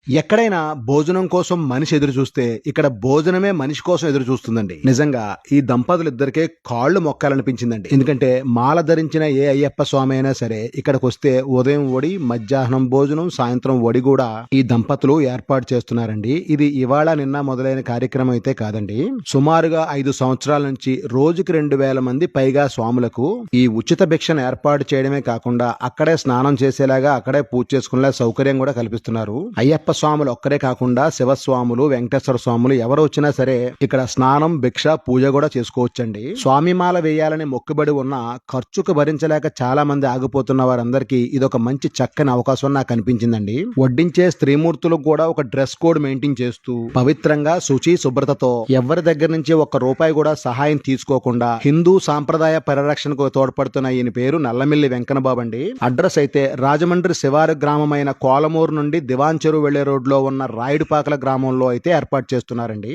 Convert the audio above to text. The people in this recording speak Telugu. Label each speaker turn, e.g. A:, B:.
A: ఎక్కడైనా భోజనం కోసం మనిషి ఎదురు చూస్తే ఇక్కడ భోజనమే మనిషి కోసం ఎదురు చూస్తుందండి. నిజంగా ఈ దంపతులిద్దరికే కాళ్ళు మొక్కాలనిపించిందండి. ఎందుకంటే మాల ధరించిన ఏ అయ్యప్ప స్వామి అయినా సరే ఇక్కడికి వస్తే ఉదయం వడి, మధ్యాహ్నం భోజనం, సాయంత్రం వడి కూడా ఈ దంపతులు ఏర్పాటు చేస్తున్నారండి. ఇది ఇవాళ నిన్న మొదలైన కార్యక్రమం అయితే కాదండి. సుమారుగా 5 సంవత్సరాల నుంచి రోజుకి 2,000 మంది పైగా స్వాములకు ఈ ఉచిత భిక్షను ఏర్పాటు చేయడమే కాకుండా అక్కడే స్నానం చేసేలాగా, అక్కడే పూజ చేసుకునేలా సౌకర్యం కూడా కల్పిస్తున్నారు. అయ్యప్ప స్వాములు ఒక్కరే కాకుండా శివస్వాములు, వెంకటేశ్వర స్వాములు ఎవరు వచ్చినా సరే ఇక్కడ స్నానం, భిక్ష, పూజ కూడా చేసుకోవచ్చండి. స్వామిమాల వేయాలని మొక్కుబడి ఉన్న ఖర్చుకు భరించలేక చాలా మంది ఆగిపోతున్న వారందరికీ ఇదొక మంచి చక్కని అవకాశం నాకు అనిపించిందండి. వడ్డించే స్త్రీమూర్తులకు కూడా ఒక డ్రెస్ కోడ్ మెయింటైన్ చేస్తూ పవిత్రంగా శుచి శుభ్రతతో ఎవరి దగ్గర నుంచి ₹1 కూడా సహాయం తీసుకోకుండా హిందూ సాంప్రదాయ పరిరక్షణకు తోడ్పడుతున్న ఈయన పేరు నల్లమిల్లి వెంకన్నబాబు అండి. అడ్రస్ అయితే రాజమండ్రి శివారు గ్రామమైన కోలమూరు నుండి దివాన్ చెరువు వెళ్లే రోడ్లో ఉన్న రాయుడుపాకల గ్రామంలో అయితే ఏర్పాటు చేస్తున్నారండి.